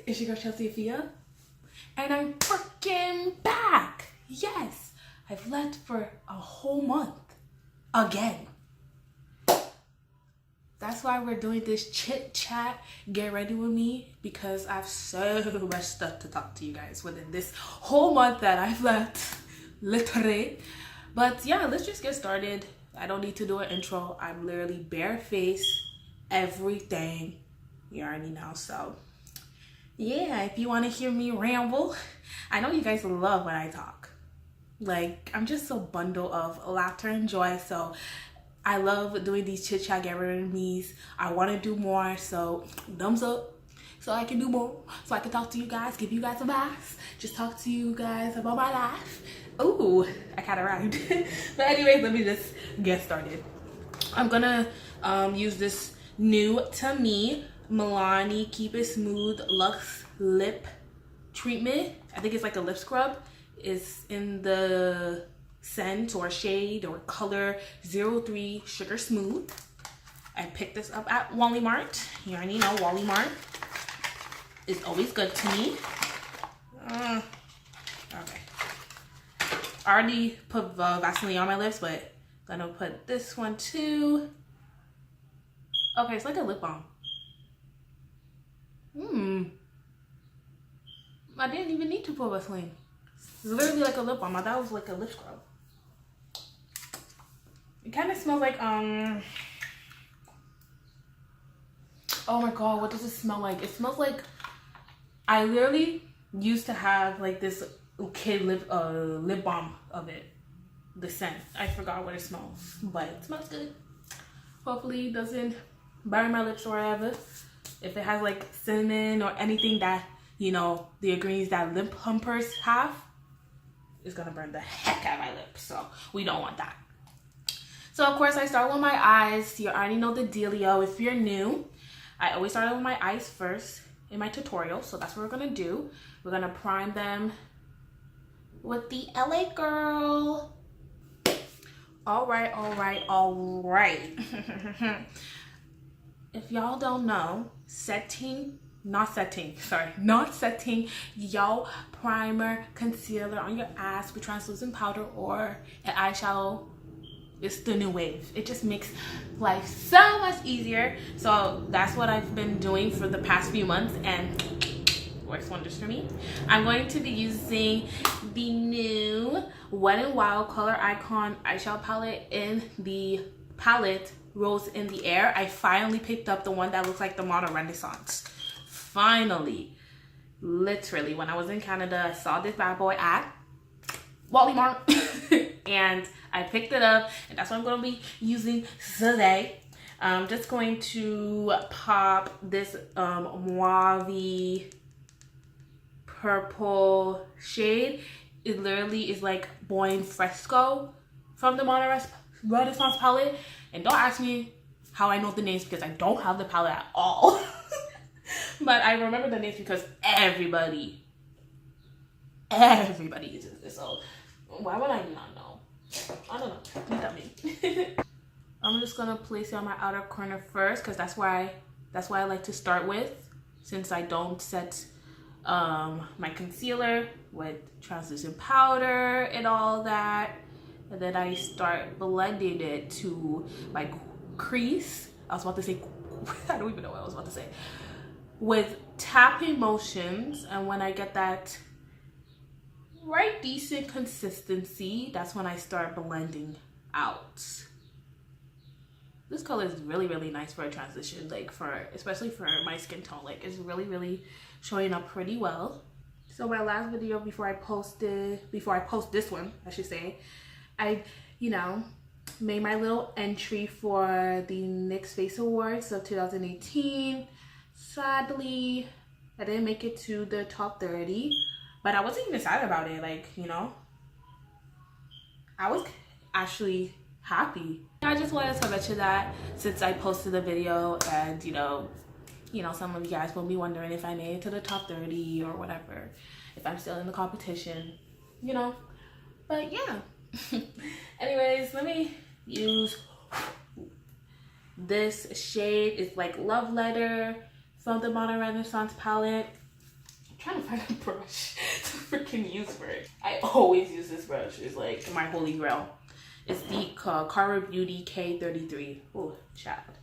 It's your girl Chelsea Afia, and I'm freaking back. Yes, I've left for a whole month again. That's why we're doing this chit chat, get ready with me, because I have so much stuff to talk to you guys within this whole month that I've left, literally. But yeah, let's just get started. I don't need to do an intro. I'm literally barefaced, everything. You already know. So yeah, if you want to hear me ramble, I know you guys love when I talk. Like, I'm just a bundle of laughter and joy. So I love doing these chit chat get rid of me's. I want to do more, so thumbs up so I can do more, so I can talk to you guys, give you guys advice, just talk to you guys about my life. Ooh, I kind of rhymed. But anyways, let me just get started. I'm gonna use this new to me Maybelline Keep It Smooth Luxe Lip Treatment. I think it's like a lip scrub. It's in the scent or shade or color 03 Sugar Smooth. I picked this up at Walmart. You already know Walmart is always good to me. Okay. I already put Vaseline on my lips, but I'm gonna put this one too. Okay, it's like a lip balm. I didn't even need to put Vaseline. It's literally like a lip balm. I thought it was like a lip scrub. It kind of smells like, oh my god, what does it smell like? It smells like, I literally used to have like this kid lip balm of it. The scent. I forgot what it smells, but it smells good. Hopefully it doesn't burn my lips or whatever. If it has like cinnamon or anything that, you know, the ingredients that lip plumpers have, it's gonna burn the heck out of my lips. So we don't want that. So of course I start with my eyes. You already know the dealio. If you're new, I always start with my eyes first in my tutorial. So that's what we're gonna do. We're gonna prime them with the LA Girl. All right. If y'all don't know, not setting your primer, concealer on your ass with translucent powder or an eyeshadow, it's the new wave. It just makes life so much easier. So that's what I've been doing for the past few months and works wonders for me. I'm going to be using the new Wet n Wild Coloricon eyeshadow palette in the palette Rose in the Air. I finally picked up the one that looks like the Modern Renaissance. Finally. Literally, when I was in Canada, I saw this bad boy at Walmart and I picked it up, and that's what I'm going to be using today. I'm just going to pop this mauve purple shade. It literally is like Boy Fresco from the Modern Renaissance palette. And don't ask me how I know the names because I don't have the palette at all. But I remember the names because everybody uses this. So why would I not know? I don't know. You tell me. I'm just gonna place it on my outer corner first because that's why I like to start with, since I don't set my concealer with translucent powder and all that. And then I start blending it to my crease. I was about to say, I don't even know what I was about to say. With tapping motions, and when I get that right decent consistency, that's when I start blending out. This color is really nice for a transition, like especially for my skin tone. Like, it's really showing up pretty well. So my last video before I post this one, I should say, I, you know, made my little entry for the NYX Face Awards of 2018. Sadly, I didn't make it to the top 30, but I wasn't even sad about it. Like, you know, I was actually happy. I just wanted to mention that since I posted the video, and you know, some of you guys will be wondering if I made it to the top 30 or whatever, if I'm still in the competition, you know. But yeah. Anyways, let me use this shade. It's like Love Letter from the Modern Renaissance palette. trying to find a brush to freaking use for it. I always use this brush. It's like my holy grail. It's the Cara Beauty K33. Oh, child.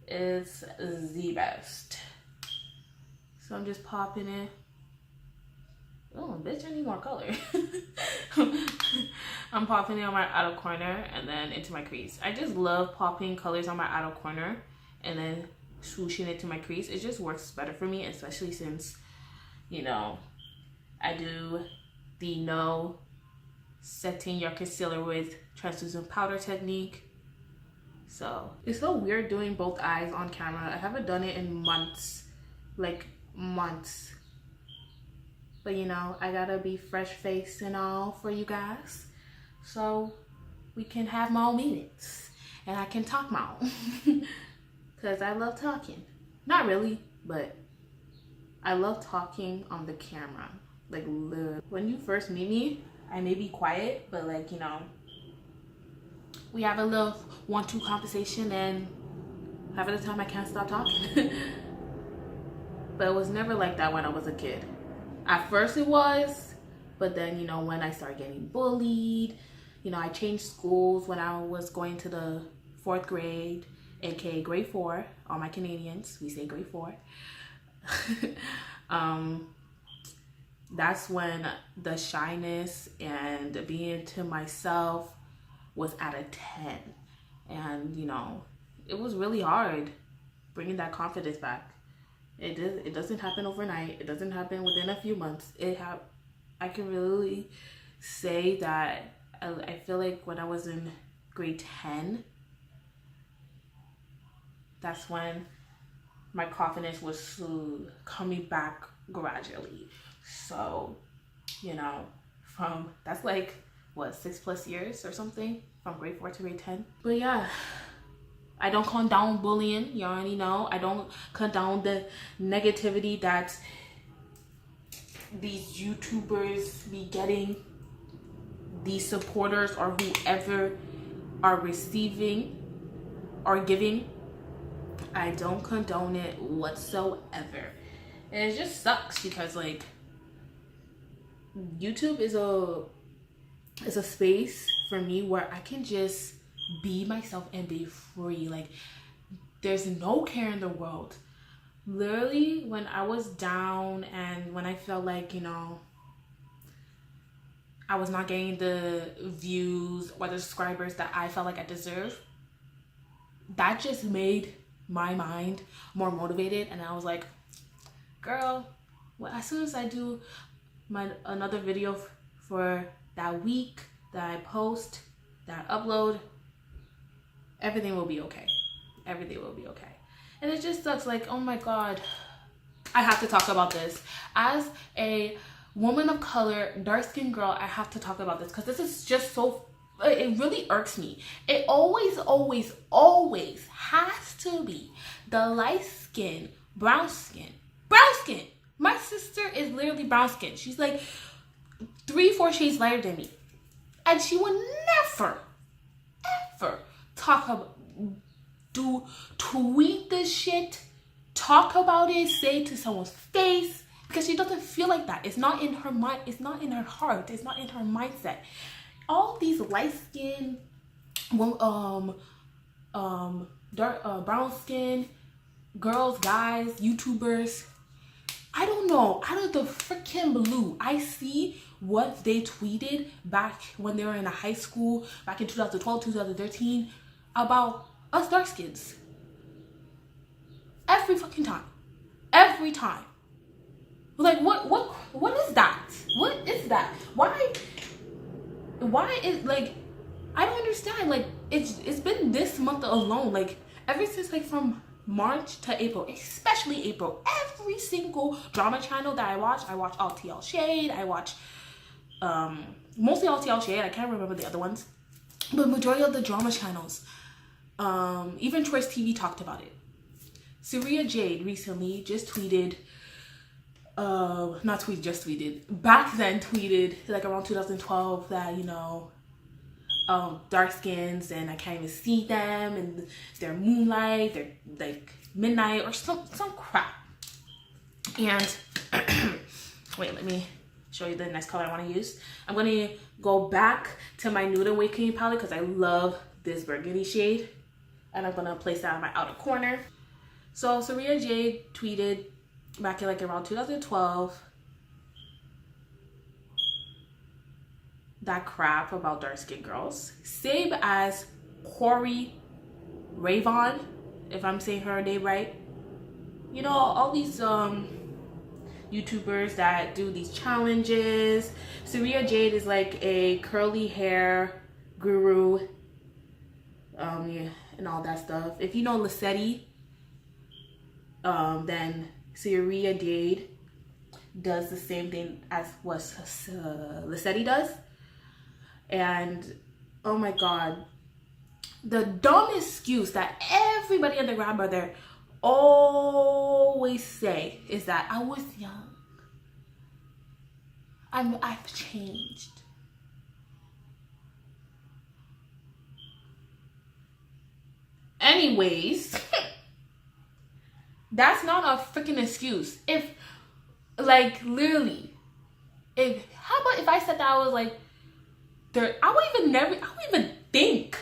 It's the best. So I'm just popping it. Oh, bitch, I need more color. I'm popping it on my outer corner and then into my crease. I just love popping colors on my outer corner and then swooshing it to my crease. It just works better for me, especially since, you know, I do the no setting your concealer with translucent powder technique. So it's so weird doing both eyes on camera. I haven't done it in months, like months. But you know, I gotta be fresh faced and all for you guys, so we can have more minutes and I can talk more. Because I love talking. Not really, but I love talking on the camera. Like, when you first meet me, I may be quiet, but like, you know, we have a little 1-2 conversation and half of the time I can't stop talking. But it was never like that when I was a kid. At first it was, but then, you know, when I started getting bullied, you know, I changed schools when I was going to the 4th grade, aka grade 4. All my Canadians, we say grade 4. That's when the shyness and being to myself was at a 10. And, you know, it was really hard bringing that confidence back. It doesn't happen overnight. It doesn't happen within a few months. I can really say that I feel like when I was in grade 10, that's when my confidence was coming back gradually. So, you know, that's like, what, 6+ years or something, from grade 4 to grade 10. But yeah, I don't condone bullying, you already know. I don't condone the negativity that these YouTubers be getting, these supporters or whoever are receiving or giving. I don't condone it whatsoever. And it just sucks because, like, YouTube is a space for me where I can just be myself and be free. Like, there's no care in the world. Literally, when I was down and when I felt like, you know, I was not getting the views or the subscribers that I felt like I deserved, that just made my mind more motivated. And I was like, girl, well, as soon as I do another video for that week that I post, that I upload, everything will be okay. Everything will be okay. And it just sucks, like, oh my god, I have to talk about this. As a woman of color, dark-skinned girl, I have to talk about this because this is just so, it really irks me. It always has to be the light skin, brown skin. My sister is literally brown skin. She's like 3-4 shades lighter than me. And she would never, ever talk about, tweet this shit, talk about it, say it to someone's face, because she doesn't feel like that. It's not in her mind, it's not in her heart, it's not in her mindset. All these light skin, brown skin girls, guys, YouTubers, I don't know, out of the freaking blue, I see what they tweeted back when they were in high school, back in 2012, 2013, about us dark skins. Every fucking time. Every time. Like, what is that? What is that? Why is, like, I don't understand. Like, it's been this month alone, like, ever since, like, from March to April, especially April, every single drama channel that I watch all TL Shade, I watch mostly all TL Shade, I can't remember the other ones, but majority of the drama channels, even Choice TV talked about it. Syria Jade recently just tweeted, back then tweeted, like around 2012, that, you know, dark skins and I can't even see them and they're moonlight, they're like midnight or some crap. And Wait, let me show you the next color I want to use. I'm going to go back to my Nude Awakening palette because I love this burgundy shade. And I'm going to place that on my outer corner. So Saria Jade tweeted back in like around 2012 that crap about dark skinned girls. Same as Corey Ravon, if I'm saying her name right. You know, all these YouTubers that do these challenges. Saria Jade is like a curly hair guru, yeah, and all that stuff. If you know Lissetti, then Saria Jade does the same thing as what Lissetti does. And oh my god, the dumbest excuse that everybody and their grandmother always say is that I was young. I've changed. Anyways, that's not a freaking excuse. If, like, literally, how about if I said that I was like, I would even think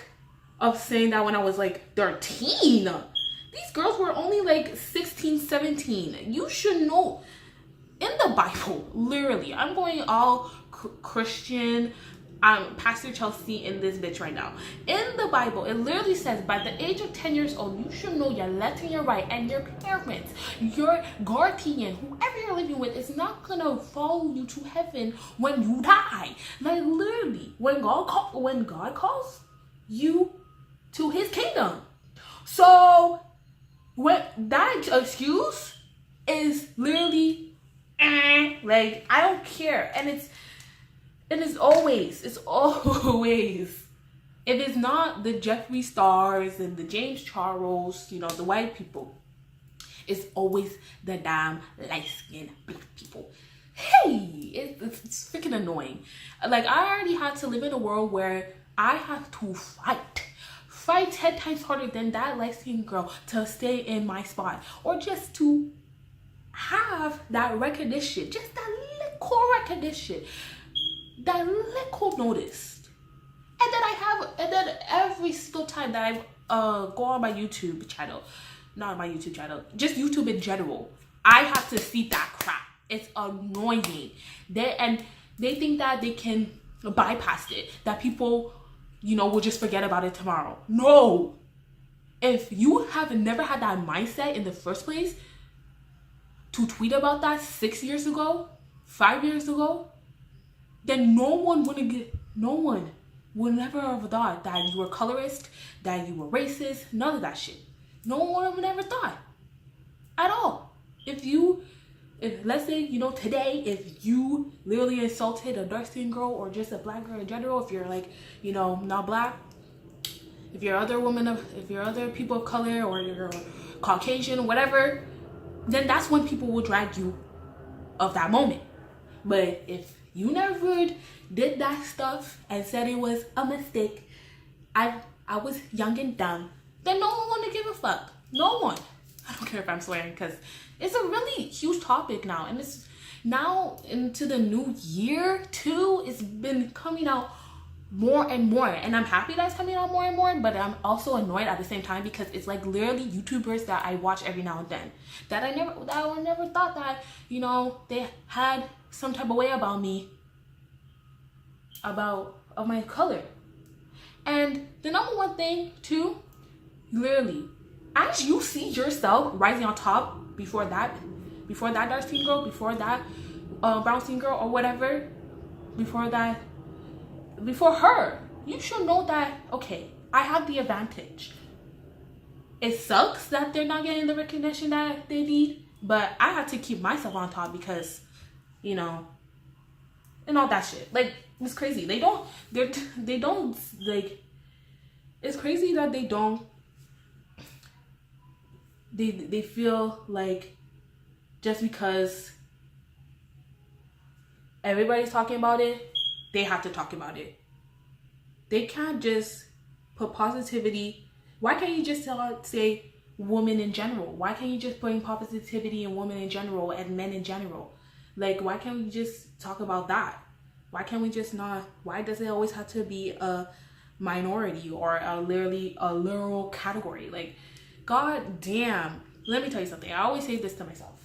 of saying that when I was like 13. These girls were only like 16, 17. You should know. In the Bible, literally, I'm going all Christian. I'm Pastor Chelsea in this bitch right now. In the Bible, it literally says by the age of 10 years old, you should know your left and your right, and your parents, your guardian, whoever you're living with, is not gonna follow you to heaven when you die. Like literally, when God calls you to His kingdom. So when that excuse is literally like, I don't care. And it's always, if it's not the Jeffree Stars and the James Charles, you know, the white people, it's always the damn light-skinned black people. Hey, it's freaking annoying. Like, I already had to live in a world where I have to fight 10 times harder than that light-skinned girl to stay in my spot, or just to have that recognition, just that little recognition, that little noticed. And then every single time that I go on my YouTube channel, not my YouTube channel, just YouTube in general, I have to see that crap. It's annoying. They think that they can bypass it, that people, you know, will just forget about it tomorrow. No. If you have never had that mindset in the first place to tweet about that 6 years ago, 5 years ago, then no one would never have thought that you were colorist, that you were racist, none of that shit. No one would have never thought at all. If let's say, you know, today, if you literally insulted a dark-skinned girl or just a black girl in general, if you're like, you know, not black, if you're other people of color, or you're Caucasian, whatever, then that's when people will drag you of that moment. But if you never did that stuff and said it was a mistake, I was young and dumb, then no one would give a fuck. No one. I don't care if I'm swearing, because it's a really huge topic now, and it's now into the new year too. It's been coming out more and more, and I'm happy that it's coming out more and more, but I'm also annoyed at the same time, because it's like literally YouTubers that I watch every now and then that I never thought that, you know, they had some type of way about me, of my color. And the number one thing too, literally, as you see yourself rising on top before that dark skin girl, before that brown skin girl, or whatever, before her, you should know that, okay, I have the advantage. It sucks that they're not getting the recognition that they need, but I have to keep myself on top, because, you know, and all that shit. Like, it's crazy. It's crazy that they feel like just because everybody's talking about it, they have to talk about it. They can't just put positivity. Why can't you just say women in general? Why can't you just put in positivity in women in general and men in general? Like, why can't we just talk about that? Why can't we just not? Why does it always have to be a minority or a literal category? Like, god damn. Let me tell you something. I always say this to myself.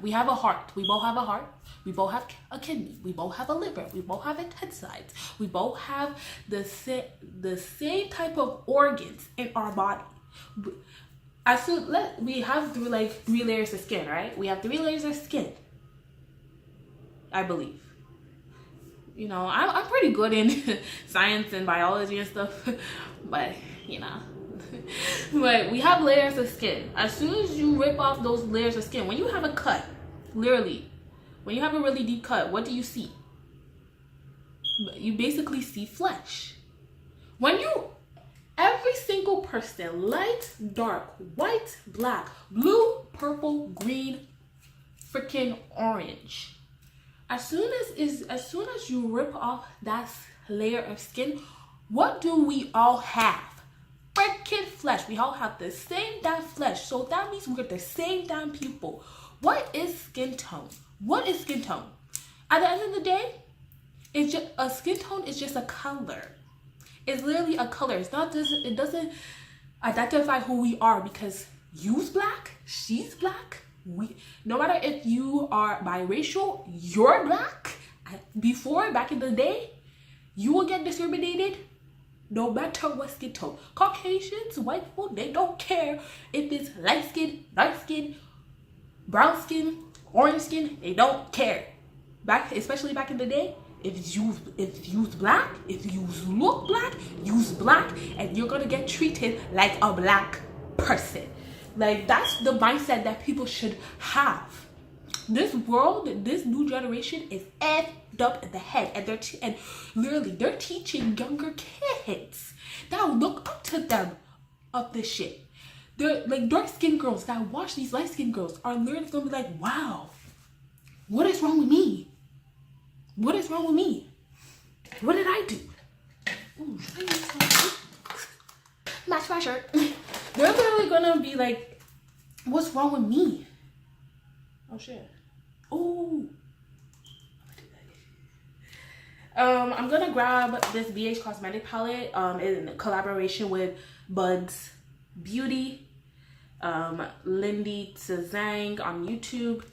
We have a heart. We both have a heart. We both have a kidney. We both have a liver. We both have intestines. We both have the same type of organs in our body. We have three layers of skin, right? We have 3 layers of skin, I believe. You know, I'm pretty good in science and biology and stuff, but you know. But we have layers of skin. As soon as you rip off those layers of skin, when you have a cut, literally, when you have a really deep cut, what do you see? You basically see flesh. Every single person, light, dark, white, black, blue, purple, green, freaking orange. As soon as you rip off that layer of skin, what do we all have? Freaking flesh. We all have the same damn flesh. So that means we're the same damn people. What is skin tone? What is skin tone? At the end of the day, it's just a skin tone is just a color. It's literally a color. It doesn't identify who we are, because you's black, she's black. No matter if you are biracial, you're black. Back in the day, you will get discriminated no matter what skin tone. Caucasians, white people, they don't care if it's light skin, dark skin, brown skin, orange skin. They don't care. Especially back in the day, if you's black, if you look black, you's black, and you're gonna get treated like a black person. Like, that's the mindset that people should have. This world, this new generation is effed up in the head, and literally they're teaching younger kids that look up to them of this shit. They're like, dark skinned girls that watch these light skinned girls are literally gonna be like, wow, what is wrong with me? What is wrong with me? What did I do? Ooh, match my shirt. They're literally gonna be like, what's wrong with me? Oh shit. Oh. I'm gonna grab this BH Cosmetic palette in collaboration with Bubz Beauty, Lindy Tzang on YouTube.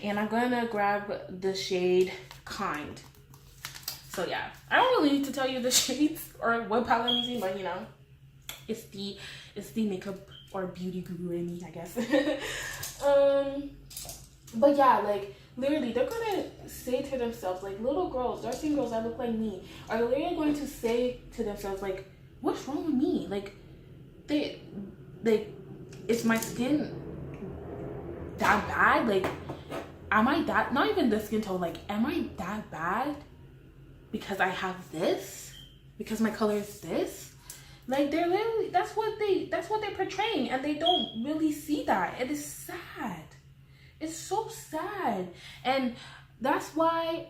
And I'm gonna grab the shade Kind. So yeah, I don't really need to tell you the shades or what palette I'm using, but you know, it's the makeup or beauty guru in me, I guess. But yeah, like literally they're gonna say to themselves, like, little girls, dark skin girls that look like me are literally going to say to themselves, like, what's wrong with me? Like, is my skin that bad? Like, am I that, not even the skin tone, like, am I that bad because I have this, because my color is this? Like, they're literally, that's what they're portraying, and they don't really see that. It is sad. It's so sad. And that's why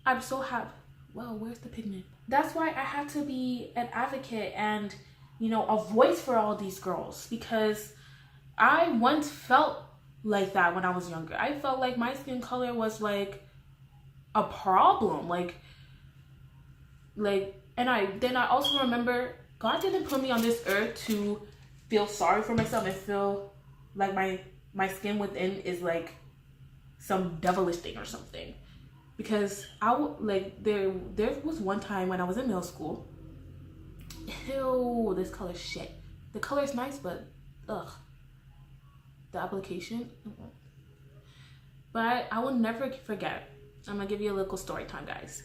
I'm so happy. Well, where's the pigment? That's why I have to be an advocate and, you know, a voice for all these girls, because I once felt like that when I was younger. I felt like my skin color was like a problem. And I also remember God didn't put me on this earth to feel sorry for myself and feel like my skin within is like some devilish thing or something. Because there was one time when I was in middle school. Ew, this color shit. The color's nice, but ugh. The application. But I will never forget. I'm gonna give you a little story time, guys.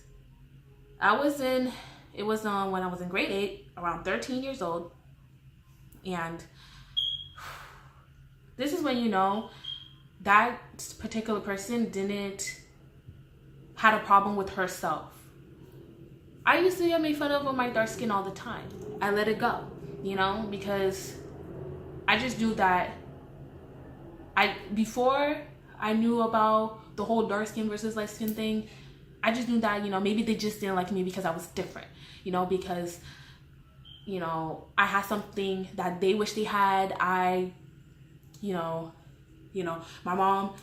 It was when I was in grade 8, around 13 years old. And this is when, you know, that particular person had a problem with herself. I used to get made fun of with my dark skin all the time. I let it go, you know, because I just knew that before I knew about the whole dark skin versus light skin thing, I just knew that, you know, maybe they just didn't like me because I was different, you know, because, you know, I had something that they wish they had. My mom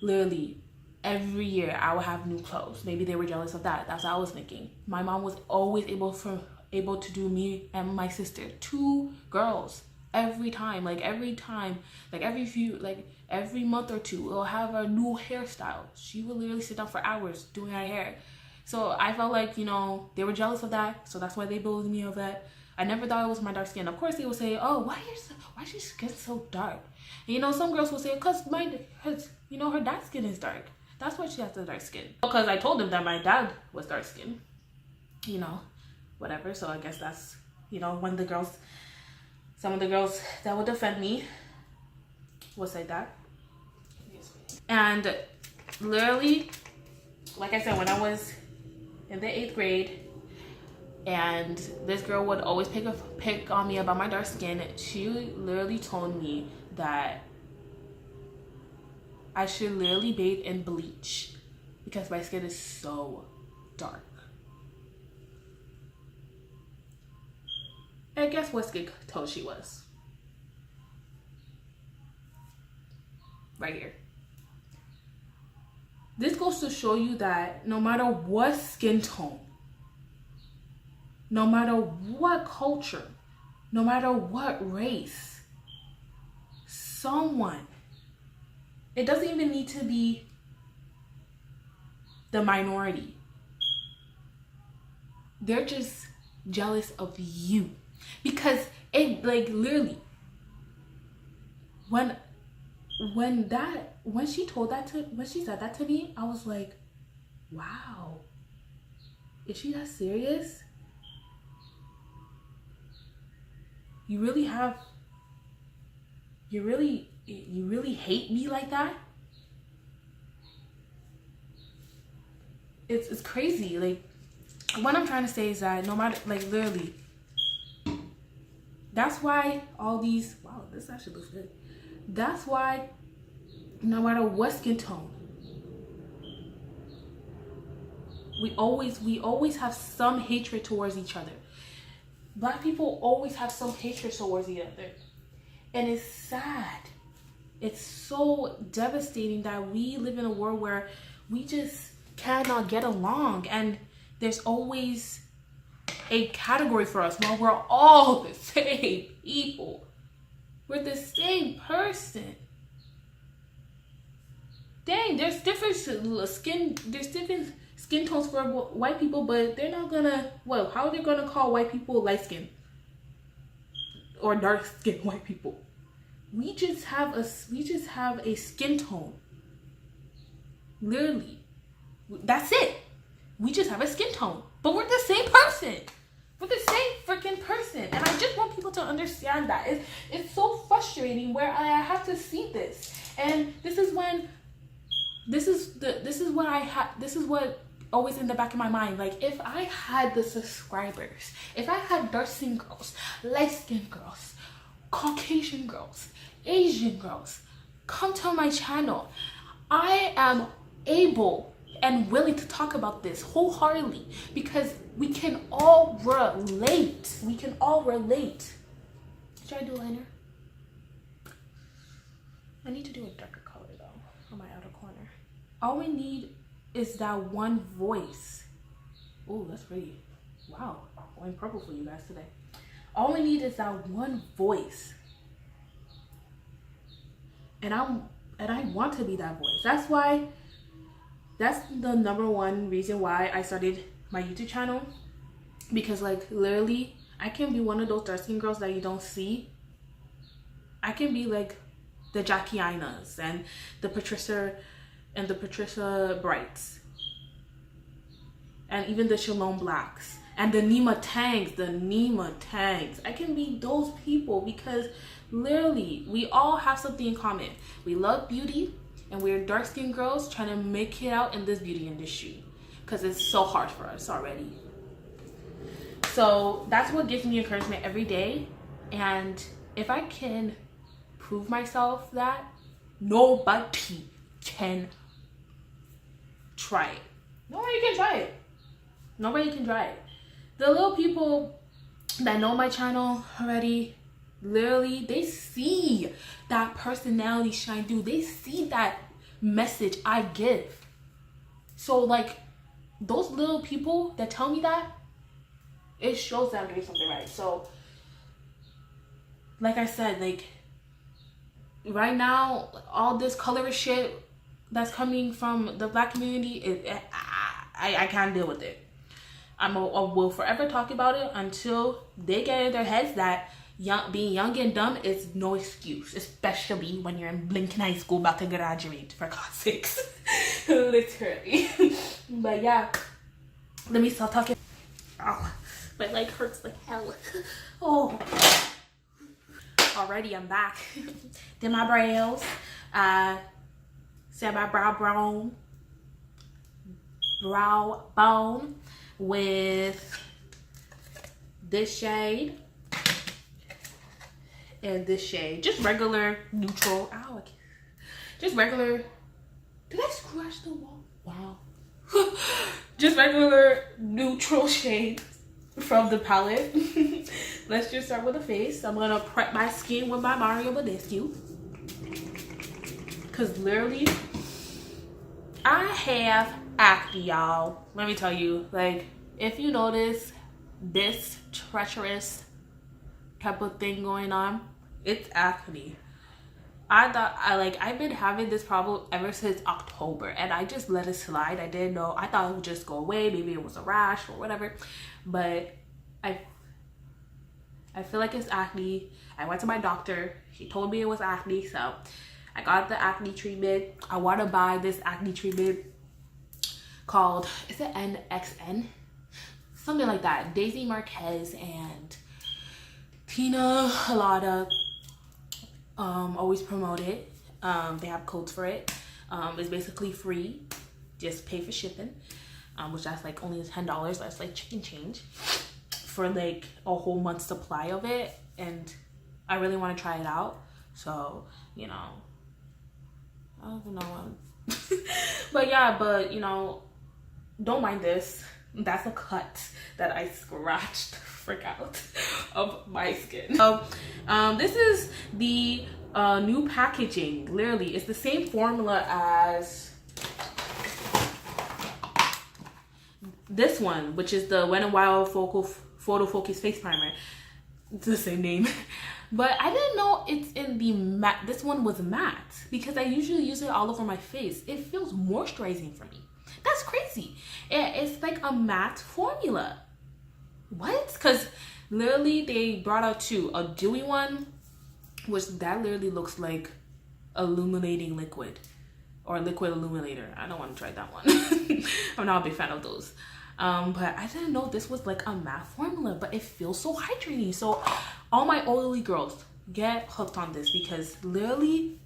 literally every year I would have new clothes. Maybe they were jealous of that. That's what I was thinking. My mom was always able to do me and my sister, 2 girls, every time. Like every month or 2, we'll have a new hairstyle. She would literally sit down for hours doing her hair. So I felt like, you know, they were jealous of that. So that's why they bullied me of that. I never thought it was my dark skin. Of course they would say, oh, why is your skin so dark? And, you know, some girls will say, because you know, her dad's skin is dark. That's why she has the dark skin. Because I told them that my dad was dark skin. You know, whatever. So I guess that's, you know, some of the girls that would defend me will say that. And literally, like I said, when I was in the 8th grade, and this girl would always pick on me about my dark skin, she literally told me that I should literally bathe in bleach because my skin is so dark. And guess what skin tone she was? Right here. This goes to show you that no matter what skin tone, no matter what culture, no matter what race, someone, it doesn't even need to be the minority. They're just jealous of you. Because it, like, literally, when she said that to me, I was like, wow, is she that serious? You really hate me like that? It's crazy. Like, what I'm trying to say is that no matter, like, literally, that's why all these, wow, this actually looks good. That's why no matter what skin tone, we always have some hatred towards each other. Black people always have some hatred towards each other. And it's sad. It's so devastating that we live in a world where we just cannot get along. And there's always a category for us. Well, we're all the same people. We're the same person. Dang, there's different skin tones for white people, but they're not gonna, well, how are they gonna call white people light skin or dark skin white people? We just have a skin tone. Literally, that's it. We just have a skin tone, but we're the same person. We're the same freaking person. And I just want people to understand that. It's so frustrating where I have to see this. And this is what always in the back of my mind. Like, if I had the subscribers, if I had dark skin girls, light skin girls, Caucasian girls, Asian girls come to my channel, I am able and willing to talk about this wholeheartedly because we can all relate. We can all relate. Should I do liner? I need to do a darker color though on my outer corner. All we need is that one voice. Oh, that's pretty. Wow, going purple for you guys today. All we need is that one voice. And I want to be that voice. That's the number one reason why I started my YouTube channel. Because, like, literally, I can be one of those dark skin girls that you don't see. I can be like the Jackie Inas and the Patricia Brights. And even the Shalom Blacks. And the Nima Tangs. I can be those people because literally we all have something in common. We love beauty and we're dark skinned girls trying to make it out in this beauty industry because it's so hard for us already. So that's what gives me encouragement every day. And if I can prove myself that, nobody can try it. Nobody can try it. Nobody can try it. The little people that know my channel already, literally, they see that personality shine through. They see that message I give. So like those little people that tell me that, it shows that I'm doing something right. So like I said, like right now, all this colorist shit that's coming from the Black community, I can't deal with it. I will forever talk about it until they get in their heads that being young and dumb is no excuse, especially when you're in Blinken High School about to graduate, for God's sakes. Literally. But yeah, let me stop talking. Oh, my leg hurts like hell. Oh. Already I'm back. Did my brows. Set my brow bone with this shade and this shade. Just regular neutral. Ow, just regular. Did I scratch the wall? Wow. Just regular neutral shades from the palette. Let's just start with the face. I'm gonna prep my skin with my Mario Badescu, because literally I have acne, y'all. Let me tell you, like, if you notice this treacherous type of thing going on, it's acne. I've been having this problem ever since October, and I just let it slide. I didn't know. I thought it would just go away. Maybe it was a rash or whatever, but I feel like it's acne. I went to my doctor. She told me it was acne, so I got the acne treatment. I want to buy this acne treatment called, is it NXN? Something like that. Daisy Marquez and Tina Halada always promote it. They have codes for it. It's basically free. Just pay for shipping, which that's like only $10. That's like chicken change for like a whole month's supply of it. And I really want to try it out. So, you know, I don't even know but yeah, but you know, don't mind this. That's a cut that I scratched frick out of my skin. So this is the new packaging. Literally, it's the same formula as this one, which is the Wet n Wild photofocus face primer. It's the same name. But I didn't know it's in the matte. This one was matte because I usually use it all over my face. It feels moisturizing for me. That's crazy. It's like a matte formula. What? Because literally they brought out two. A dewy one, which that literally looks like illuminating liquid or liquid illuminator. I don't want to try that one. I'm not a big fan of those. But I didn't know this was like a matte formula, but it feels so hydrating. So all my oily girls, get hooked on this because literally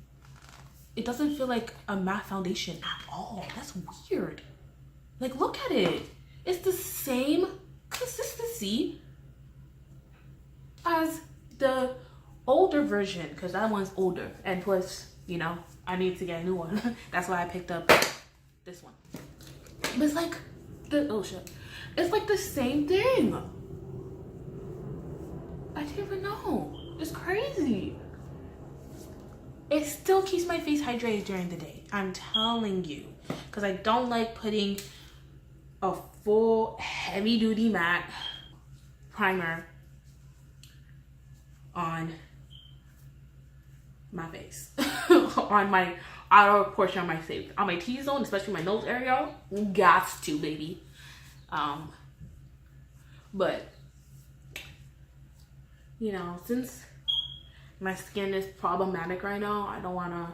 it doesn't feel like a matte foundation at all. That's weird. Like, look at it. It's the same consistency as the older version, because that one's older. And plus, you know, I need to get a new one. That's why I picked up this one. But it's like oh shit. It's like the same thing. I didn't even know. It's crazy. It still keeps my face hydrated during the day. I'm telling you. Because I don't like putting a full heavy duty matte primer on my face. On my outer portion of my face. On my T-zone, especially my nose area. Gots to, baby. But you know, since my skin is problematic right now, I don't wanna,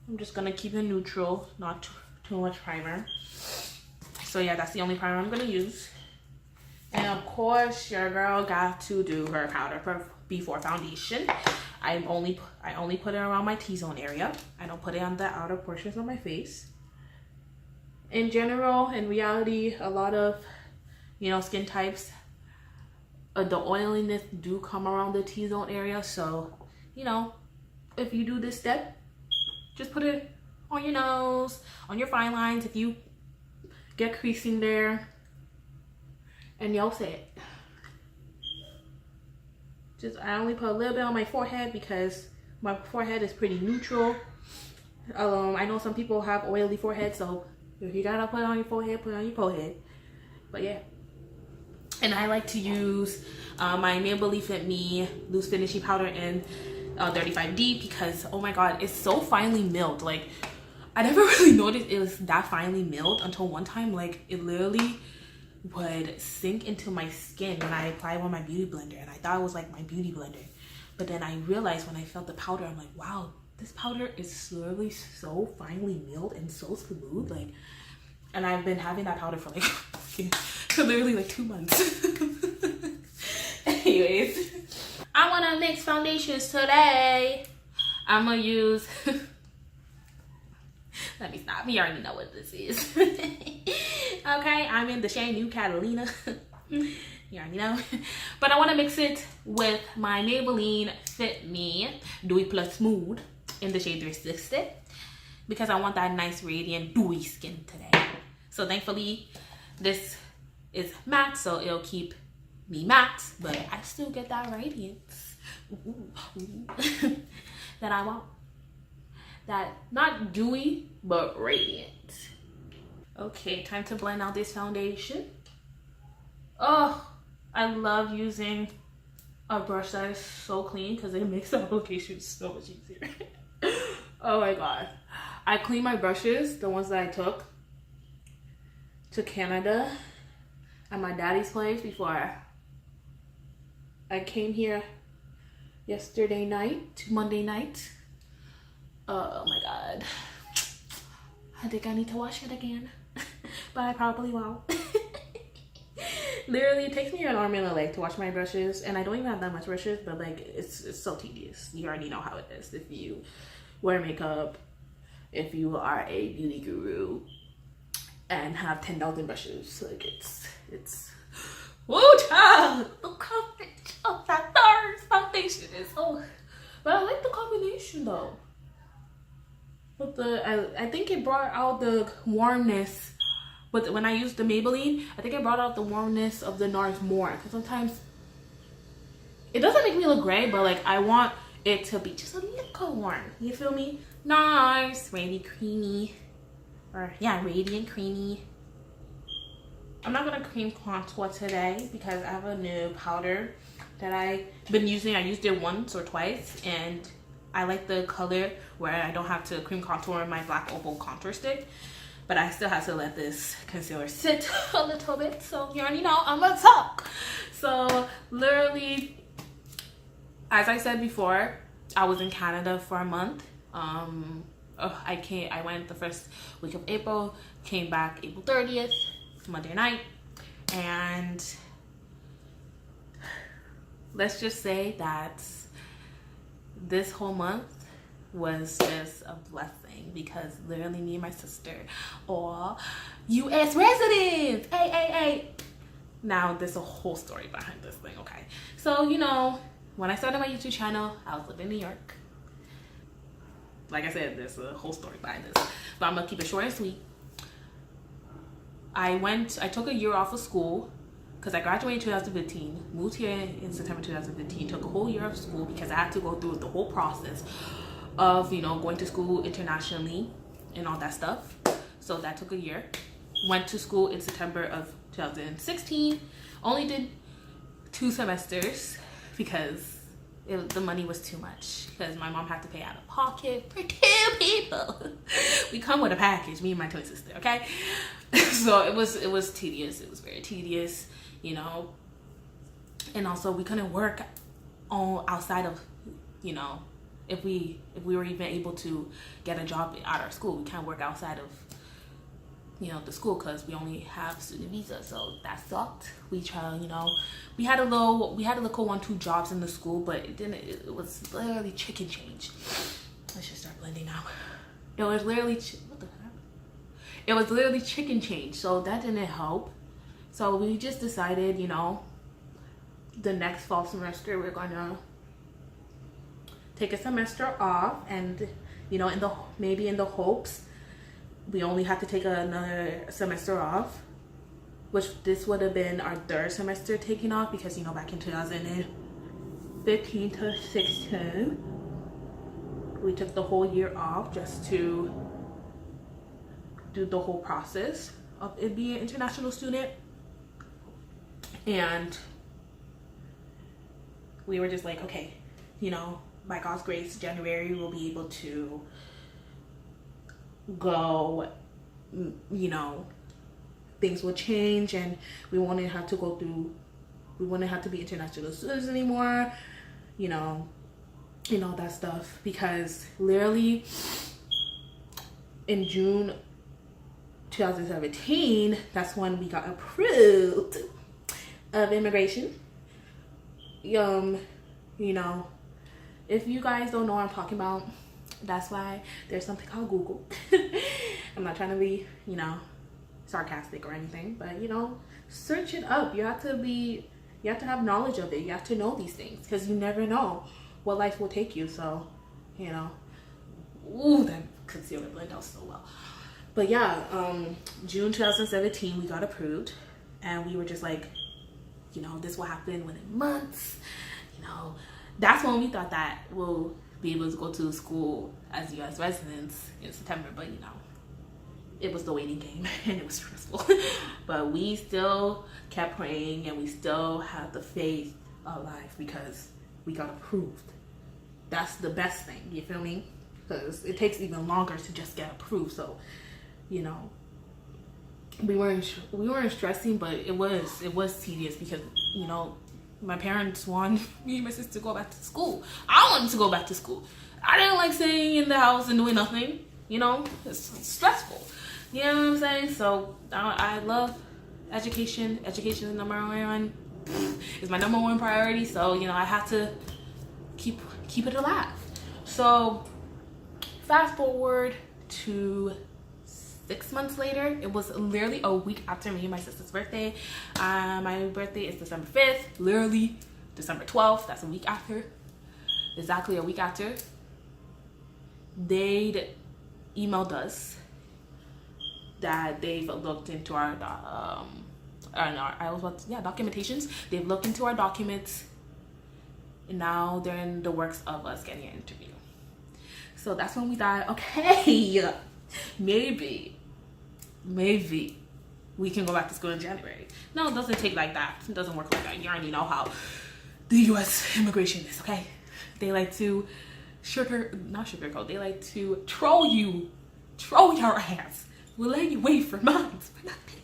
I'm just gonna keep it neutral, not too much primer. So yeah, that's the only primer I'm gonna use. And of course, your girl got to do her powder before foundation. I only put it around my T-zone area. I don't put it on the outer portions of my face. In general, in reality, a lot of, you know, skin types, the oiliness do come around the T-zone area. So, you know, if you do this step, just put it on your nose, on your fine lines, if you get creasing there, and you'll say it. Just, I only put a little bit on my forehead because my forehead is pretty neutral. I know some people have oily forehead, so if you gotta put it on your forehead, put it on your forehead. But yeah. And I like to use my Maybelline Fit Me loose finishing powder in 35D because, oh my god, it's so finely milled. Like, I never really noticed it was that finely milled until one time, like, it literally would sink into my skin when I apply it on my beauty blender, and I thought it was like my beauty blender. But then I realized when I felt the powder, I'm like, wow, this powder is literally so finely milled and so smooth. Like, and I've been having that powder for like literally like 2 months. Anyways, I want to mix foundations today. I'm gonna use let me stop. You already know what this is. Okay, I'm in the shade New Caledonia. You already know. But I want to mix it with my Maybelline Fit Me Dewy Plus Smooth in the shade 360 because I want that nice radiant dewy skin today. So thankfully this is matte, so it'll keep me matte, but I still get that radiance that I want. That not dewy but radiant. Okay, time to blend out this foundation. Oh, I love using a brush that is so clean because it makes the application so much easier. Oh my god. I clean my brushes, the ones that I took to Canada at my daddy's place before I came here yesterday night to Monday night. Oh my god. I think I need to wash it again. But I probably won't. Literally, it takes me an arm and a leg to wash my brushes, and I don't even have that much brushes, but like it's so tedious. You already know how it is if you wear makeup, if you are a beauty guru and have 10,000 brushes. Like it's woo child. Look how much that NARS foundation is. Oh, but I like the combination though. But I think it brought out the warmness. But when I used the Maybelline, I think it brought out the warmness of the NARS more. Because sometimes it doesn't make me look gray, but like I want it to be just a little warm. You feel me? NARS, radiant creamy, or yeah, radiant creamy. I'm not gonna cream contour today because I have a new powder that I've been using. I used it once or twice, and I like the color where I don't have to cream contour my black opal contour stick. But I still have to let this concealer sit a little bit. So you already know I'm gonna talk. So literally, as I said before, I was in Canada for a month. I went the first week of April, came back April 30th, Monday night. And let's just say that this whole month was just a blessing because literally me and my sister are US residents. Hey. Now there's a whole story behind this thing, okay? So, you know, when I started my YouTube channel, I was living in New York. Like I said, there's a whole story behind this, but I'm gonna keep it short and sweet. I took a year off of school because I graduated in 2015, moved here in September 2015, took a whole year of school because I had to go through the whole process of, you know, going to school internationally and all that stuff. So that took a year. Went to school in September of 2016. Only did 2 semesters because the money was too much because my mom had to pay out of pocket for 2 people. We come with a package, me and my twin sister, okay? So it was tedious. It was very tedious, you know. And also we couldn't work outside of, you know, if we were even able to get a job at our school. We can't work outside of, you know, the school because we only have student visa. So that sucked. We tried, you know, we had a little 1-2 jobs in the school, but it was literally chicken change. Let's just start blending now. It was literally what the heck? It was literally chicken change, so that didn't help. So we just decided, you know, the next fall semester we're gonna take a semester off, and you know, maybe in the hopes we only have to take another semester off, which this would have been our 3rd semester taking off because, you know, back in 2015 to 16 we took the whole year off just to do the whole process of it being an international student. And we were just like, okay, you know, by God's grace, January we'll be able to go, you know, things will change and we won't have to go through, we wouldn't have to be international students anymore, you know, and all that stuff. Because literally in June 2017, that's when we got approved of immigration. You know, if you guys don't know what I'm talking about, that's why there's something called Google. I'm not trying to be, you know, sarcastic or anything, but you know, search it up. You have to have knowledge of it. You have to know these things because you never know what life will take you. So, you know, ooh, that concealer blend out so well. But yeah, June 2017 we got approved, and we were just like, you know, this will happen within months. You know, that's when we thought that we'll be able to go to school as U.S. residents in September. But you know, it was the waiting game and it was stressful. But we still kept praying and we still had the faith alive because we got approved. That's the best thing, you feel me? Because it takes even longer to just get approved. So, you know, we weren't stressing, but it was tedious because, you know, my parents wanted me and my sister to go back to school. I wanted to go back to school. I didn't like staying in the house and doing nothing. You know, it's stressful. You know what I'm saying? So I love education. Education is number one. It's my number one priority. So, you know, I have to keep it alive. So fast forward to 6 months later. It was literally a week after me and my sister's birthday. My birthday is December 5th. Literally December 12th. That's a week after. Exactly a week after. They emailed us that they've looked into our documentations. They've looked into our documents, and now they're in the works of us getting an interview. So that's when we thought, okay, maybe we can go back to school in January. No, it doesn't take like that. It doesn't work like that. You already know how the U.S. immigration is, okay? They like to sugarcoat. They like to troll your ass. We'll let you wait for months for nothing.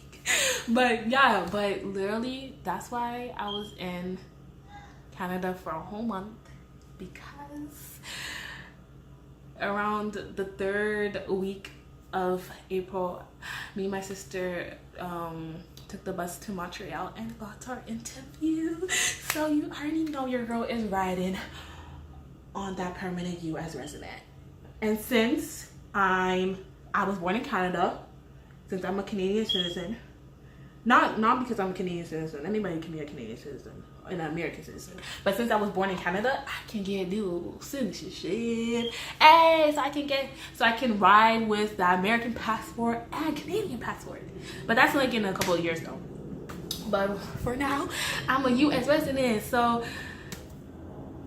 But yeah, but literally that's why I was in Canada for a whole month, because around the 3rd week of April, me and my sister took the bus to Montreal and got our interview. So you already know your girl is riding on that permanent U.S. resident. And since I was born in Canada, since I'm a Canadian citizen, not because I'm a Canadian citizen, anybody can be a Canadian citizen, an American citizen, but since I was born in Canada, I can get dual citizenship. Hey, so I can ride with the American passport and Canadian passport. But that's like in a couple of years though. But for now, I'm a U.S. resident. So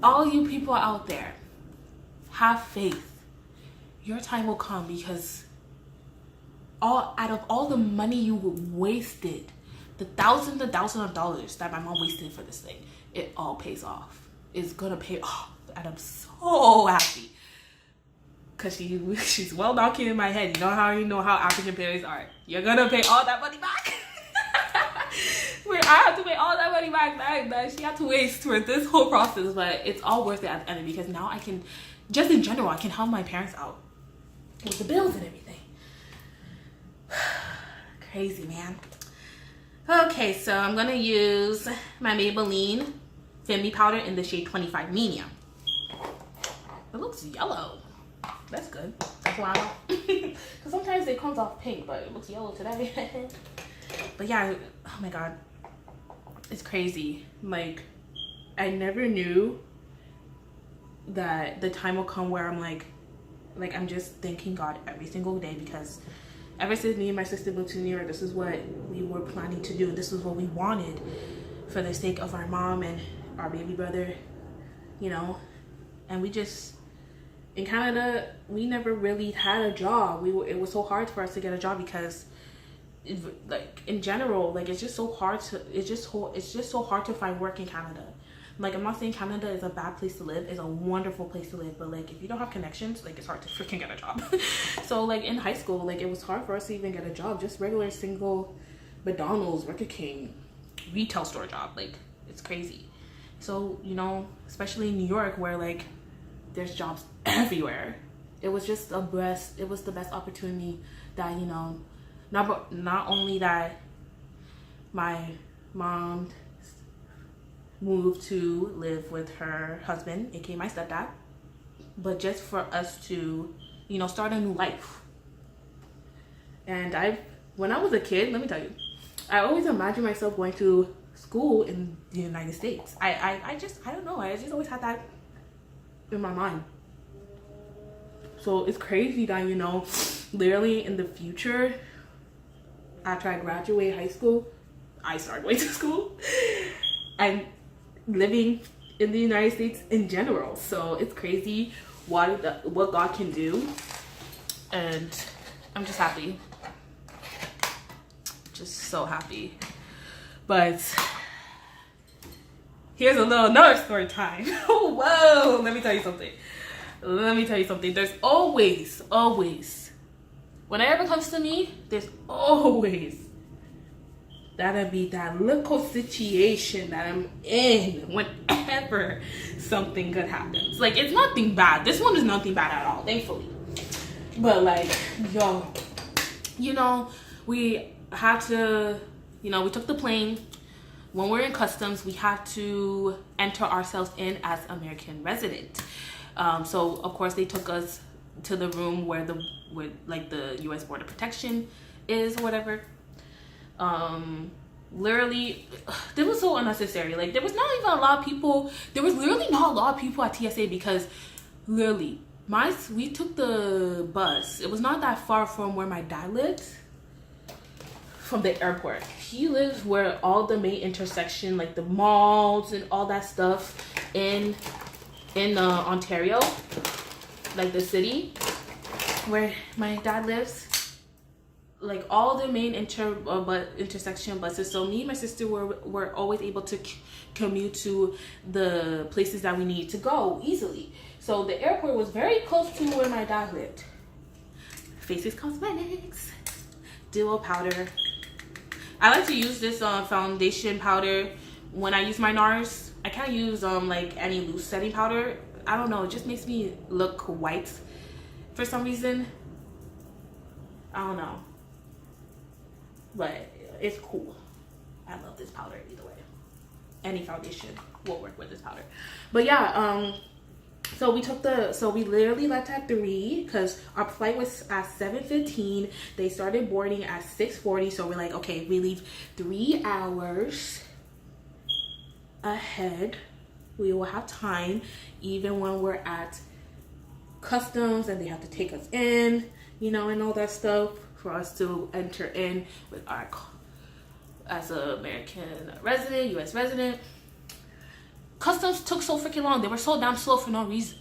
all you people out there, have faith. Your time will come, because out of all the money you wasted, the thousands of dollars that my mom wasted for this thing, it all pays off. It's gonna pay off, and I'm so happy. Cause she's well knocking in my head. You know how African parents are. You're gonna pay all that money back. Where I have to pay all that money back that she had to waste for this whole process, but it's all worth it at the end, because now I can, just in general, I can help my parents out with the bills and everything. Crazy, man. Okay, so I'm gonna use my Maybelline Fit Me powder in the shade 25 Medium. It looks yellow. That's good. That's why because sometimes it comes off pink, but it looks yellow today. But yeah, oh my god, it's crazy. Like, I never knew that the time will come where I'm like I'm just thanking God every single day, because ever since me and my sister moved to New York, this is what we were planning to do. This is what we wanted for the sake of our mom and our baby brother, you know. And we just in Canada, we never really had a job. It was so hard for us to get a job because, like, in general, like, it's just so hard to find work in Canada. Like, I'm not saying Canada is a bad place to live. It's a wonderful place to live, but like, if you don't have connections, like, it's hard to freaking get a job. So like in high school, like, it was hard for us to even get a job, just regular single McDonald's, Burger King, retail store job. Like, it's crazy. So, you know, especially in New York, where like there's jobs everywhere, it was just the best opportunity that, you know, not only that my mom moved to live with her husband, aka my stepdad, but just for us to, you know, start a new life. And when I was a kid, let me tell you, I always imagined myself going to school in the United States. I don't know, I just always had that in my mind. So it's crazy that, you know, literally in the future, after I graduate high school, I start going to school and living in the United States in general. So it's crazy what God can do, and I'm just happy, just so happy. But here's another story time. Whoa, let me tell you something. There's always, whenever it comes to me, there's always that'll be that little situation that I'm in whenever something good happens. Like, it's nothing bad. This one is nothing bad at all, thankfully. But like, yo, you know, we had to, you know, we took the plane. When we're in customs, we have to enter ourselves in as American resident. So of course they took us to the room where the U.S. Border Protection is, or whatever. Literally, this was so unnecessary. Like, there was not even a lot of people. There was literally not a lot of people at TSA because literally, we took the bus. It was not that far from where my dad lives, from the airport. He lives where all the main intersection, like the malls and all that stuff in Ontario, like the city where my dad lives, like all the main intersection buses. So me and my sister were always able to commute to the places that we need to go easily. So the airport was very close to where my dad lived. Faces Cosmetics Duo Powder. I like to use this foundation powder when I use my NARS. I can't use like any loose setting powder. I don't know, it just makes me look white for some reason. I don't know, but it's cool. I love this powder either way. Any foundation will work with this powder. But yeah, so we literally left at 3 because our flight was at 7:15. They started boarding at 6:40. So we're like, okay, we leave 3 hours ahead. We will have time, even when we're at customs and they have to take us in, you know, and all that stuff for us to enter in with our, as an American resident, U.S. resident. Customs took so freaking long. They were so damn slow for no reason.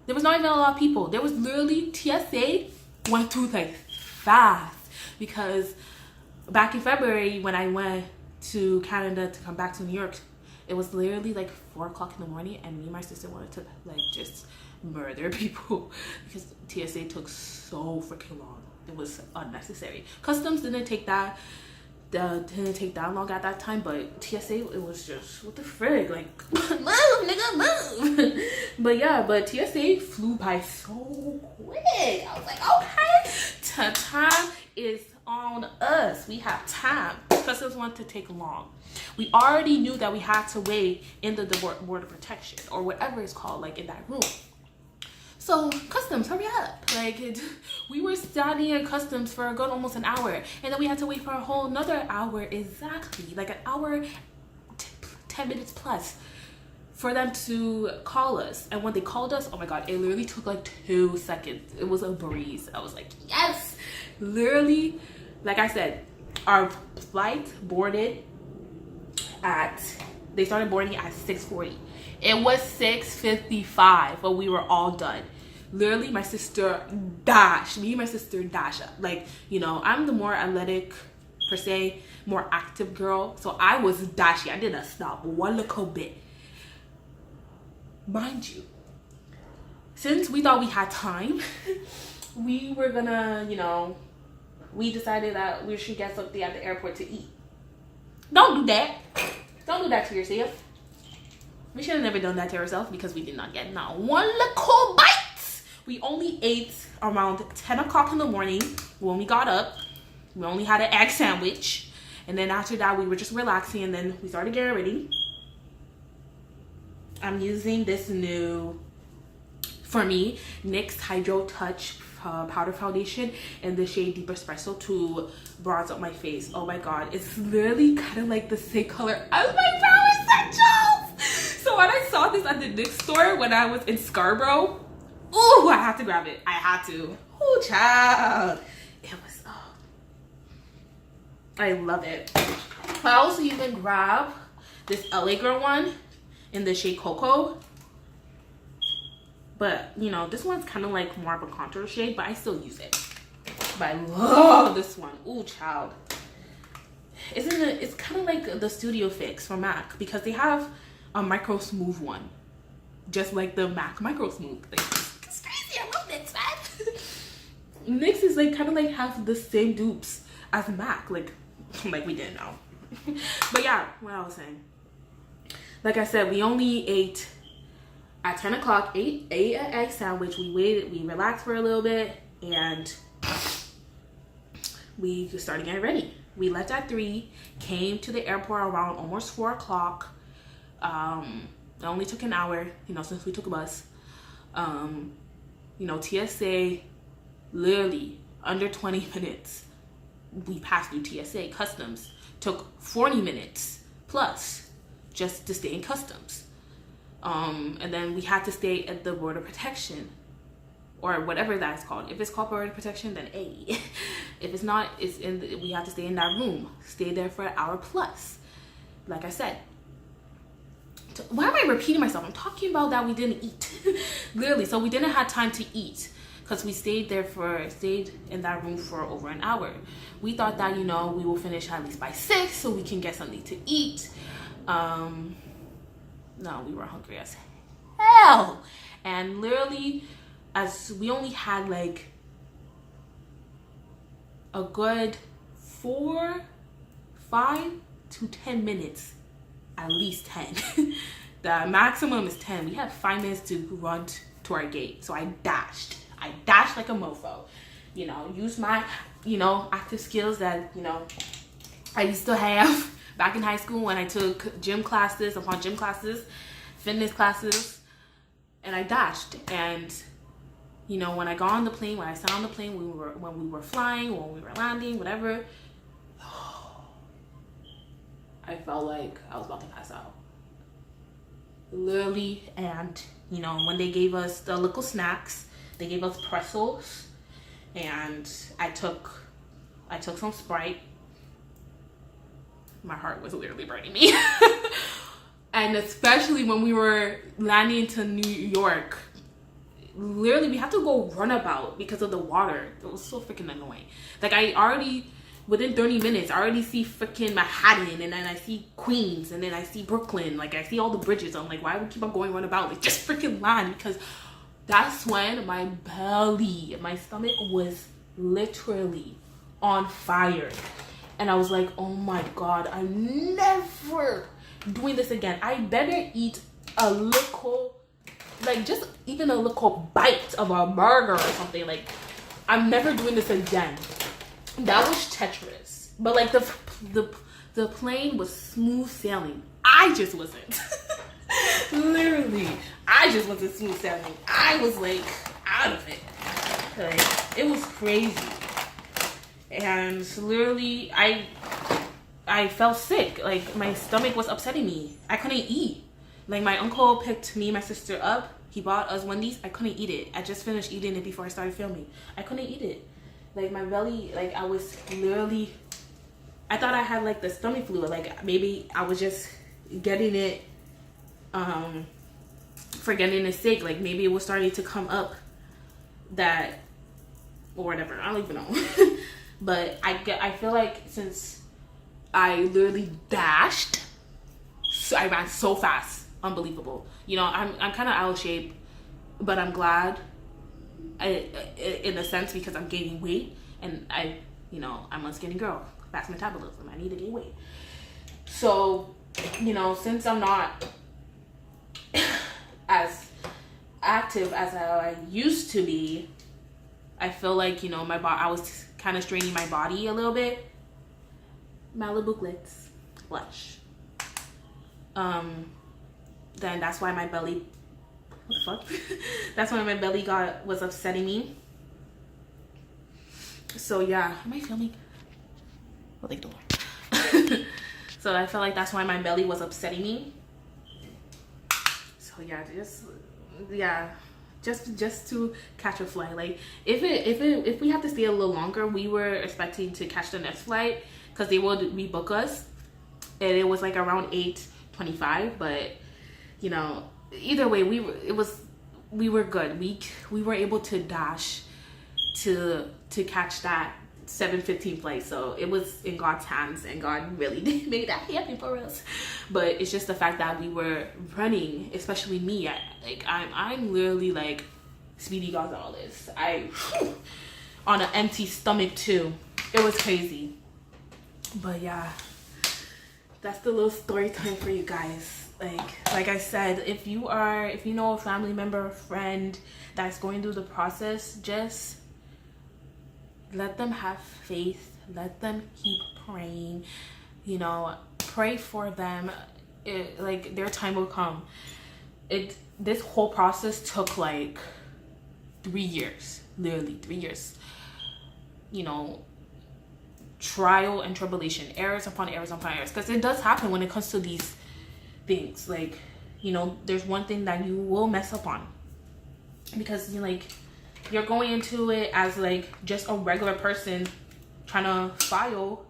There was not even a lot of people. There was literally, TSA went through like fast, because back in February when I went to Canada to come back to New York, it was literally like 4 o'clock in the morning, and me and my sister wanted to like just murder people because TSA took so freaking long. It was unnecessary. Customs didn't take that long at that time, but TSA, it was just, what the frig, like, move nigga, move. But yeah, but TSA flew by so quick. I was like, okay, time is on us. We have time. Customs want to take long. We already knew that we had to wait in the border protection or whatever it's called, like in that room. So customs, hurry up. Like, we were standing in customs for a good almost an hour, and then we had to wait for a whole another hour, exactly, like an hour, 10 minutes plus, for them to call us. And when they called us, oh my god, it literally took like 2 seconds. It was a breeze. I was like, yes. Literally, like I said, our flight boarded they started boarding at 6:40. It was 6:55, but we were all done. literally my sister dash. Me and my sister dash up. Like, you know, I'm the more athletic, per se, more active girl. So I was dashy. I didn't stop one little bit. Mind you, since we thought we had time, we were gonna, you know, we decided that we should get something at the airport to eat. Don't do that. Don't do that to yourself. We should have never done that to ourselves because we did not get not one little bite. We only ate around 10 o'clock in the morning when we got up. We only had an egg sandwich. And then after that, we were just relaxing and then we started getting ready. I'm using this new, for me, NYX Hydro Touch powder foundation in the shade Deep Espresso to bronze up my face. Oh my god, it's literally kind of like the same color as my Brow Essentials. So when I saw this at the NYX store when I was in Scarborough, oh, I had to grab it. I had to. Oh, child. It was, oh, I love it. I also even grabbed this LA Girl one in the shade Cocoa. But, you know, this one's kind of like more of a contour shade, but I still use it. But I love this one. Ooh, child. Isn't it? It's kind of like the Studio Fix from MAC because they have a Micro Smooth one. Just like the MAC Micro Smooth thing. It's crazy. I love NYX, man. NYX is like kind of like have the same dupes as MAC. Like we didn't know. But yeah, what I was saying. Like I said, we only ate at 10 o'clock, ate an egg sandwich. We waited, we relaxed for a little bit, and we started getting ready. We left at 3, came to the airport around almost 4 o'clock. It only took an hour, you know, since we took a bus. You know, TSA, literally under 20 minutes. We passed through TSA. Customs took 40 minutes plus just to stay in customs. And then we had to stay at the border protection or whatever that's called. If it's called border protection, then A. If it's not, it's in we have to stay in that room. Stay there for an hour plus. Like I said. Why am I repeating myself? I'm talking about that we didn't eat. Literally. So we didn't have time to eat because we stayed in that room for over an hour. We thought that, you know, we will finish at least by 6 so we can get something to eat. No, we were hungry as hell. And literally, as we only had like a good 4, 5 to 10 minutes, at least 10. The maximum is 10. We had 5 minutes to run to our gate. So I dashed like a mofo. You know, use my, you know, active skills that, you know, I used to have back in high school when I took gym classes upon gym classes, fitness classes, and I dashed. And, you know, when I got on the plane, when I sat on the plane, when we were flying, when we were landing, whatever, I felt like I was about to pass out. Literally. And, you know, when they gave us the little snacks, they gave us pretzels, and I took some Sprite. My heart was literally burning me. And especially when we were landing to New York, literally we had to go runabout because of the water. It was so freaking annoying. Like within 30 minutes, I already see freaking Manhattan, and then I see Queens, and then I see Brooklyn. Like I see all the bridges. I'm like, why would we keep on going runabout? Like just freaking land, because that's when my stomach was literally on fire. And I was like, oh my god, I'm never doing this again. I better eat a little, like just even a little bite of a burger or something. Like, I'm never doing this again. That was Tetris. But like the plane was smooth sailing. I just wasn't. Literally, I just wasn't smooth sailing. I was like out of it. Like, it was crazy. And literally, I felt sick. Like, my stomach was upsetting me. I couldn't eat. Like, my uncle picked me and my sister up. He bought us Wendy's. I couldn't eat it. I just finished eating it before I started filming. I couldn't eat it. Like, my belly, like, I was literally, I thought I had, like, the stomach flu. Like, maybe I was just getting it, forgetting it sick. Like, maybe it was starting to come up that, or whatever, I don't even know. But I feel like since I literally dashed, so I ran so fast, unbelievable. You know, I'm kind of out of shape, but I'm glad in a sense, because I'm gaining weight, and you know, I'm a skinny girl, fast metabolism, I need to gain weight. So, you know, since I'm not as active as I used to be, I feel like, you know, I was kind of straining my body a little bit. Malibu Glitz blush. Then that's why my belly, what the fuck? That's why my belly was upsetting me. So yeah, am I filming? Well, they don't. So I felt like that's why my belly was upsetting me. So yeah, just to catch a flight. Like if we have to stay a little longer, we were expecting to catch the next flight because they will rebook us, and it was like around 8:25. But you know, either way, we were good. We were able to dash to catch that 7:15 flight. So it was in God's hands, and God really did make that happen for us. But it's just the fact that we were running, especially me. I'm literally like Speedy Gonzalez. On an empty stomach too. It was crazy. But yeah, that's the little story time for you guys. Like I said, if you know a family member or friend that's going through the process, just let them have faith, let them keep praying, you know, pray for them. Like their time will come. This whole process took like 3 years, literally 3 years, you know, trial and tribulation, errors upon errors upon errors, because it does happen when it comes to these things. Like, you know, there's one thing that you will mess up on, because you're going into it as like just a regular person trying to file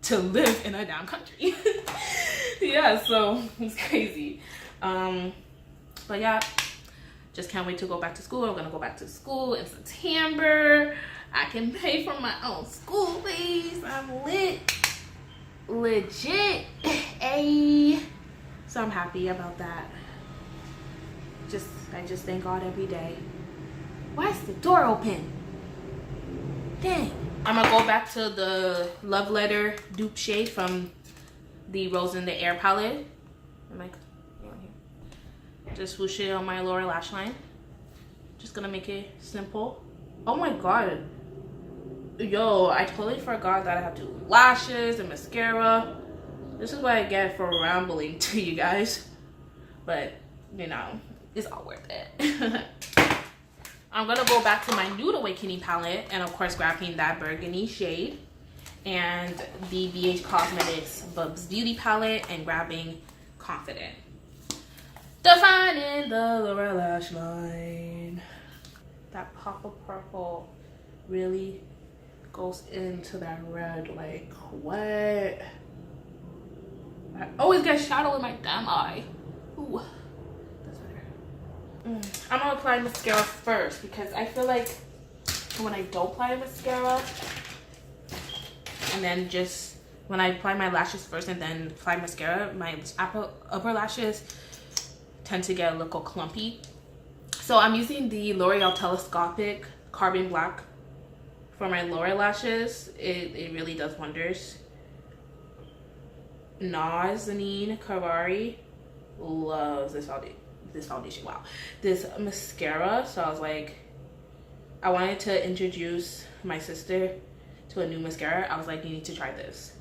to live in a damn country. Yeah, so it's crazy. But yeah, just can't wait to go back to school. I'm gonna go back to school in September. I can pay for my own school fees. I'm legit. Ay. So I'm happy about that. I just thank God every day. Why is the door open? Dang. I'm gonna go back to the Love Letter dupe shade from the Rose in the Air palette. Just swoosh it on my lower lash line. Just gonna make it simple. Oh my god. Yo, I totally forgot that I have to do lashes and mascara. This is what I get for rambling to you guys. But, you know, it's all worth it. I'm gonna go back to my Nude Awakening palette, and of course grabbing that burgundy shade, and the BH Cosmetics Bubz Beauty palette, and grabbing Confident. Defining the lower lash line. That pop of purple really goes into that red. Like, what? I always get shadow in my damn eye. Ooh, that's better. I'm gonna apply mascara first, because I feel like when I don't apply mascara, and then just when I apply my lashes first and then apply mascara, my upper lashes tend to get a little clumpy. So I'm using the L'Oreal Telescopic Carbon Black for my lower lashes. It really does wonders. NARS Carrari loves this foundation. Wow, this mascara. So I was like, I wanted to introduce my sister to a new mascara. I was like, you need to try this.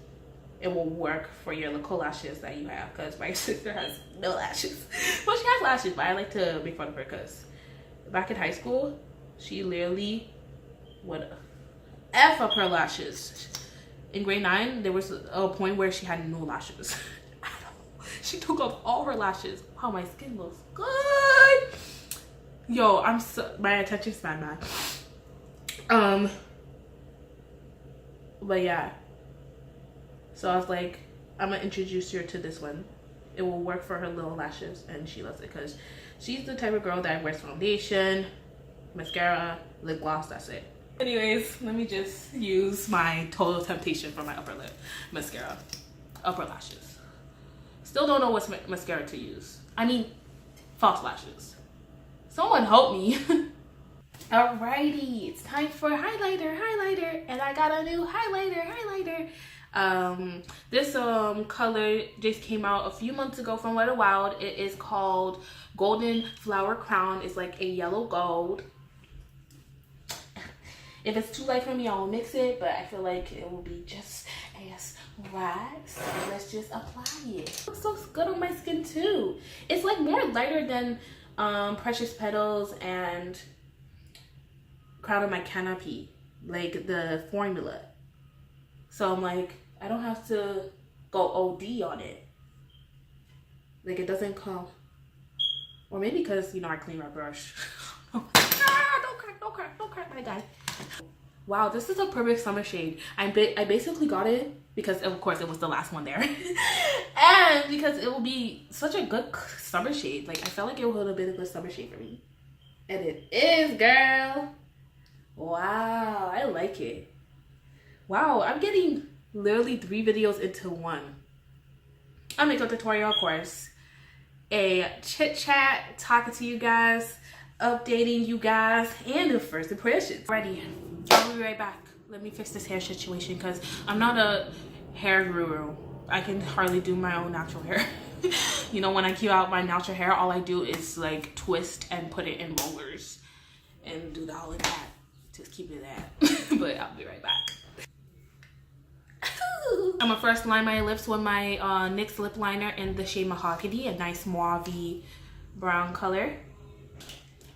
It will work for your little lashes that you have, because my sister has no lashes. Well, she has lashes, but I like to make fun of her because back in high school, she literally would F up her lashes. In grade 9, there was a point where she had no lashes. I don't know. She took off all her lashes. Wow, my skin looks good. Yo, my attention span, man. But yeah. So I was like, I'm gonna introduce her to this one. It will work for her little lashes, and she loves it because she's the type of girl that wears foundation, mascara, lip gloss, that's it. Anyways, let me just use my Total Temptation for my upper lip mascara. Upper lashes. Still don't know what mascara to use. I mean, false lashes. Someone help me. Alrighty, it's time for highlighter. And I got a new highlighter. This color just came out a few months ago from Wet n Wild. It is called Golden Flower Crown. It's like a yellow gold. If it's too light for me, I will mix it, but I feel like it will be just as right. So let's just apply it. It looks so good on my skin too. It's like more lighter than Precious Petals and Crown of My Canopy, like the formula. So I'm like, I don't have to go OD on it. Like it doesn't come, or maybe because, you know, I clean my brush. Don't crack, my guy. Wow, this is a perfect summer shade. I basically got it because, of course, it was the last one there. And because it will be such a good summer shade. Like, I felt like it would have been a good summer shade for me. And it is, girl. Wow, I like it. Wow, I'm getting literally 3 videos into one. A makeup tutorial, of course. A chit chat, talking to you guys, updating you guys, and the first impressions. Ready. I'll be right back. Let me fix this hair situation because I'm not a hair guru. I can hardly do my own natural hair. You know, when I cue out my natural hair, all I do is like twist and put it in rollers and do all of that. Just keep it that. But I'll be right back. I'm gonna first line my lips with my NYX lip liner in the shade Mahogany, a nice mauve brown color.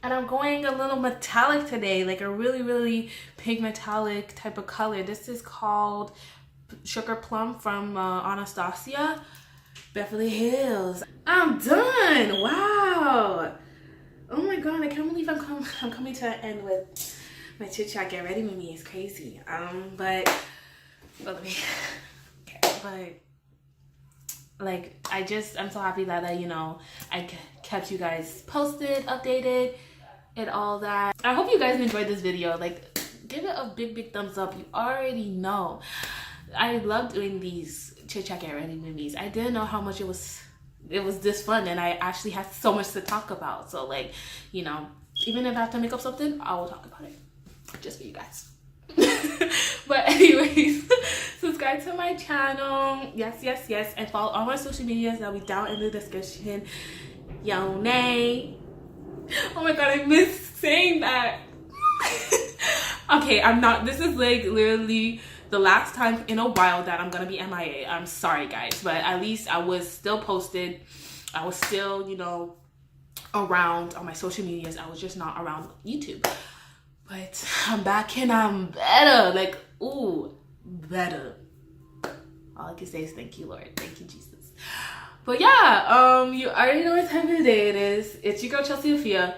And I'm going a little metallic today, like a really pink metallic type of color. This is called Sugar Plum from Anastasia Beverly Hills. I'm done. Wow. Oh my god, I can't believe I'm coming to an end with my chit chat. Get ready with me. It's crazy. But like I'm so happy that you know, I kept you guys posted, updated, and all that. I hope you guys enjoyed this video. Like, give it a big thumbs up. You already know I love doing these chit chat get ready with me. I didn't know how much it was this fun, and I actually had so much to talk about. So like, you know, even if I have to make up something, I will talk about it just for you guys. But anyways, subscribe to my channel, yes, and follow all my social medias. That'll be down in the description. Yone. Oh my god, I missed saying that. Okay, I'm not, this is like literally the last time in a while that I'm gonna be MIA. I'm sorry guys, but at least I was still posted. I was still, you know, around on my social medias. I was just not around YouTube. But I'm back and I'm better. Like, ooh, better. All I can say is thank you, Lord. Thank you, Jesus. But yeah, you already know what time of the day it is. It's your girl, Chelsea Afia.